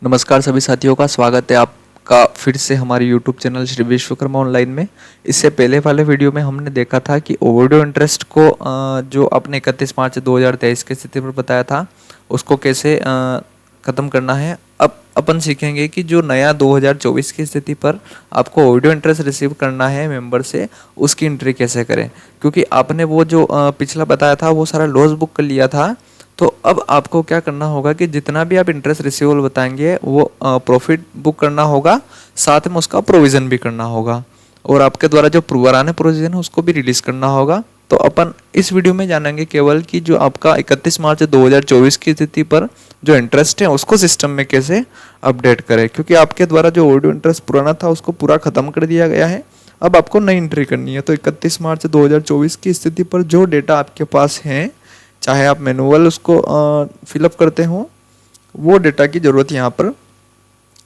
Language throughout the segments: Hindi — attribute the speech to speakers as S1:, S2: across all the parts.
S1: नमस्कार सभी साथियों का स्वागत है आपका फिर से हमारे YouTube channel Shri Vishwakarma online में। इससे पहले वाले वीडियो में हमने देखा था कि ओवरड्यू इंटरेस्ट को जो आपने 31 मार्च 2023 की स्थिति पर बताया था उसको कैसे ख़त्म करना है। अब अपन सीखेंगे कि जो नया 2024 की स्थिति पर आपको ओवरड्यू इंटरेस्ट रिसीव करना है मेंबर से, उसकी एंट्री कैसे करें, क्योंकि आपने वो जो पिछला बताया था वो सारा लॉस बुक कर लिया था। तो अब आपको क्या करना होगा कि जितना भी आप इंटरेस्ट रिसीवेबल बताएंगे वो प्रॉफिट बुक करना होगा, साथ में उसका प्रोविज़न भी करना होगा और आपके द्वारा जो पुराने प्रोविज़न है उसको भी रिलीज़ करना होगा। तो अपन इस वीडियो में जानेंगे केवल कि जो आपका 31 मार्च 2024 की स्थिति पर जो इंटरेस्ट है उसको सिस्टम में कैसे अपडेट करें, क्योंकि आपके द्वारा जो ओवरड्यू इंटरेस्ट पुराना था उसको पूरा ख़त्म कर दिया गया है। अब आपको नई एंट्री करनी है। तो 31 मार्च 2024 की स्थिति पर जो डेटा आपके पास है, चाहे आप मैनुअल उसको फिलअप करते हो, वो डेटा की ज़रूरत यहाँ पर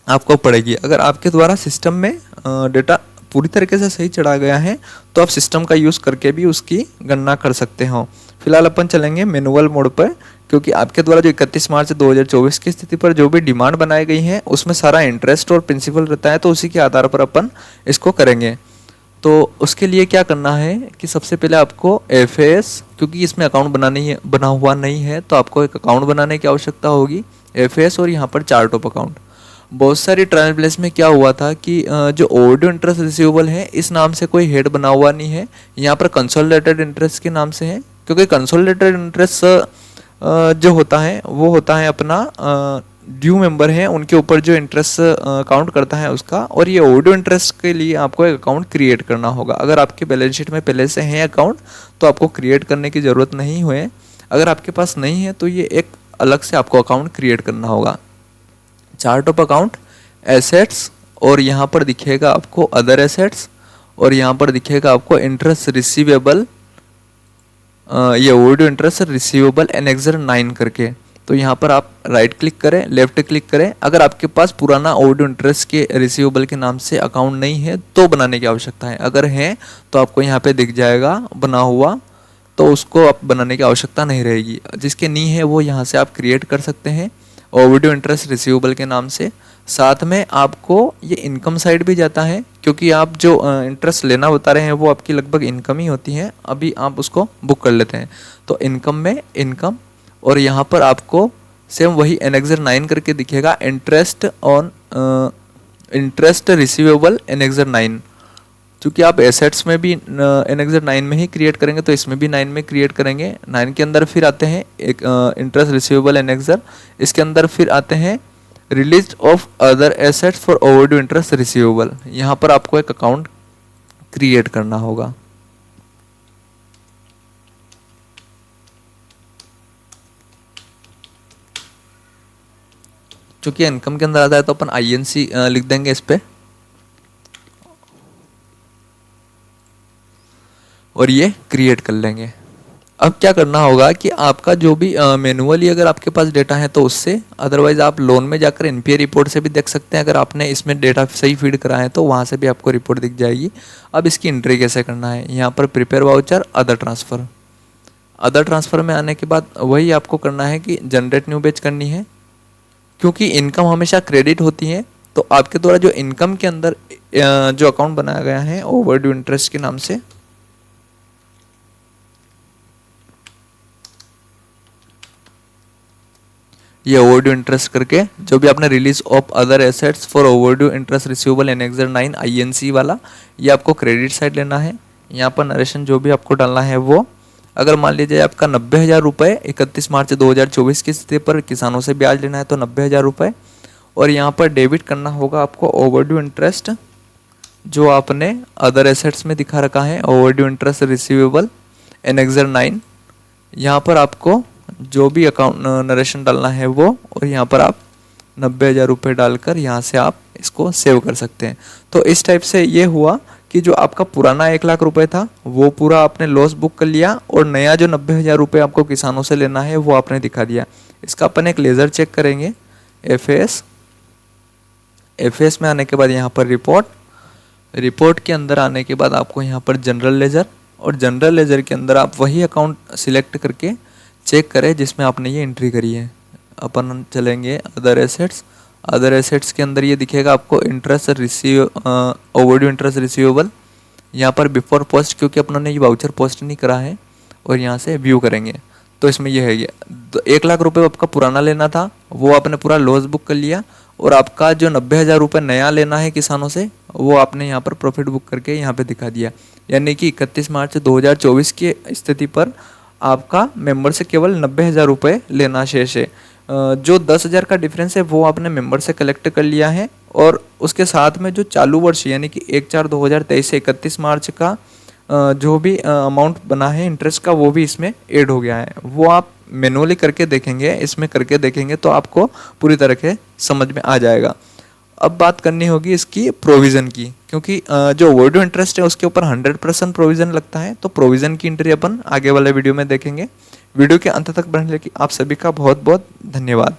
S1: आपको पड़ेगी। अगर आपके द्वारा सिस्टम में डेटा पूरी तरीके से सही चढ़ा गया है तो आप सिस्टम का यूज़ करके भी उसकी गणना कर सकते हो। फिलहाल अपन चलेंगे मैनुअल मोड पर, क्योंकि आपके द्वारा जो 31 मार्च 2024 की स्थिति पर जो भी डिमांड बनाई गई है उसमें सारा इंटरेस्ट और प्रिंसिपल रहता है, तो उसी के आधार पर अपन इसको करेंगे। तो उसके लिए क्या करना है कि सबसे पहले आपको एफएएस, क्योंकि इसमें अकाउंट बना हुआ नहीं है तो आपको एक अकाउंट बनाने की आवश्यकता होगी, एफएएस और यहाँ पर चार्ट ऑफ अकाउंट। बहुत सारी ट्रायल प्लेस में क्या हुआ था कि जो ओवरड्यू इंटरेस्ट रिसीवेबल है इस नाम से कोई हेड बना हुआ नहीं है, यहाँ पर कंसोलिडेटेड इंटरेस्ट के नाम से है, क्योंकि कंसोलिडेटेड इंटरेस्ट जो होता है वो होता है अपना ड्यू मेंबर है उनके ऊपर जो इंटरेस्ट काउंट करता है उसका। और ये ओवरड्यू इंटरेस्ट के लिए आपको एक अकाउंट क्रिएट करना होगा। अगर आपके बैलेंस शीट में पहले से है अकाउंट तो आपको क्रिएट करने की ज़रूरत नहीं हुए। अगर आपके पास नहीं है तो ये एक अलग से आपको अकाउंट क्रिएट करना होगा। चार्ट ऑफ अकाउंट, एसेट्स, और यहाँ पर दिखेगा आपको अदर एसेट्स, और यहाँ पर दिखेगा आपको इंटरेस्ट रिसीवेबल, ये ओवरड्यू इंटरेस्ट रिसीवेबल एनेक्सर 9 करके। तो यहाँ पर आप राइट क्लिक करें, लेफ्ट क्लिक करें। अगर आपके पास पुराना ओवरड्यू इंटरेस्ट के रिसीवेबल के नाम से अकाउंट नहीं है तो बनाने की आवश्यकता है। अगर है तो आपको यहाँ पे दिख जाएगा बना हुआ, तो उसको आप बनाने की आवश्यकता नहीं रहेगी। जिसके नहीं है वो यहाँ से आप क्रिएट कर सकते हैं ओवरड्यू इंटरेस्ट रिसीवेबल के नाम से। साथ में आपको ये इनकम साइड भी जाता है, क्योंकि आप जो इंटरेस्ट लेना बता रहे हैं वो आपकी लगभग इनकम ही होती है। अभी आप उसको बुक कर लेते हैं। तो इनकम में इनकम, और यहाँ पर आपको सेम वही एनेक्सर 9 करके दिखेगा, interest on interest receivable annexure 9। क्योंकि आप एसेट्स में भी एनेक्सर 9 में ही क्रिएट करेंगे तो इसमें भी 9 में क्रिएट करेंगे। 9 के अंदर फिर आते हैं एक इंटरेस्ट रिसीवेबल एनेक्सर, इसके अंदर फिर आते हैं release of other assets for overdue interest receivable. यहाँ पर आपको एक अकाउंट क्रिएट करना होगा। क्योंकि इनकम के अंदर आता है तो अपन आईएनसी लिख देंगे इस पे, और ये क्रिएट कर लेंगे। अब क्या करना होगा कि आपका जो भी मैनुअली अगर आपके पास डेटा है तो उससे, अदरवाइज आप लोन में जाकर एनपीए रिपोर्ट से भी देख सकते हैं। अगर आपने इसमें डेटा सही फीड करा है तो वहाँ से भी आपको रिपोर्ट दिख जाएगी। अब इसकी एंट्री कैसे करना है, यहाँ पर prepare voucher, other transfer. Other transfer में आने के बाद वही आपको करना है कि जनरेट न्यू बैच करनी है, क्योंकि इनकम हमेशा क्रेडिट होती है। तो आपके द्वारा जो इनकम के अंदर जो अकाउंट बनाया गया है ओवरड्यू इंटरेस्ट के नाम से, ये ओवरड्यू इंटरेस्ट करके जो भी आपने release of other assets for overdue interest receivable annexure 9 INC वाला, ये आपको क्रेडिट साइड लेना है। यहाँ पर नरेशन जो भी आपको डालना है वो, अगर मान लीजिए आपका 90,000 रुपये 31 मार्च 2024 की स्थिति पर किसानों से ब्याज लेना है तो 90,000 रुपये, और यहाँ पर डेबिट करना होगा आपको ओवरड्यू इंटरेस्ट जो आपने अदर एसेट्स में दिखा रखा है, ओवरड्यू इंटरेस्ट रिसीवेबल एनेक्सर 9। यहाँ पर आपको जो भी अकाउंट नरेशन डालना है वो, और यहाँ पर आप 90,000 रुपये डालकर यहाँ से आप इसको सेव कर सकते हैं। तो इस टाइप से ये हुआ कि जो आपका पुराना 1 लाख रुपए था वो पूरा आपने लॉस बुक कर लिया, और नया जो 90,000 रुपये आपको किसानों से लेना है वो आपने दिखा दिया। इसका अपन एक लेज़र चेक करेंगे, एफएएस। एफएएस में आने के बाद यहाँ पर रिपोर्ट के अंदर आने के बाद आपको यहाँ पर जनरल लेजर, और जनरल लेजर के अंदर आप वही अकाउंट सिलेक्ट करके चेक करें जिसमें आपने ये एंट्री करी है। अपन चलेंगे अदर एसेट्स, अदर एसेट्स के अंदर ये दिखेगा आपको interest receive overdue interest receivable. यहाँ पर बिफोर पोस्ट, क्योंकि अपनों ने ये वाउचर पोस्ट नहीं करा है, और यहाँ से व्यू करेंगे तो इसमें ये है ये 1 लाख रुपये आपका पुराना लेना था, वो आपने पूरा लॉस बुक कर लिया, और आपका जो 90,000 रुपये नया लेना है किसानों से, वो आपने यहाँ पर प्रॉफिट बुक करके यहाँ पे दिखा दिया। यानी कि 31 मार्च 2024 की स्थिति पर आपका मेंबर से केवल 90,000 रुपये लेना शेष है। जो 10,000 का डिफरेंस है वो आपने मेंबर से कलेक्ट कर लिया है, और उसके साथ में जो चालू वर्ष यानी कि 1/4/2023 से 31 मार्च का जो भी अमाउंट बना है इंटरेस्ट का, वो भी इसमें ऐड हो गया है। वो आप मैनुअली करके देखेंगे, इसमें करके देखेंगे तो आपको पूरी तरह के समझ में आ जाएगा। अब बात करनी होगी इसकी प्रोविज़न की, क्योंकि जो ओवरड्यू इंटरेस्ट है उसके ऊपर 100% प्रोविज़न लगता है, तो प्रोविज़न की एंट्री अपन आगे वाले वीडियो में देखेंगे। वीडियो के अंत तक बढ़ने के लिए आप सभी का बहुत बहुत धन्यवाद।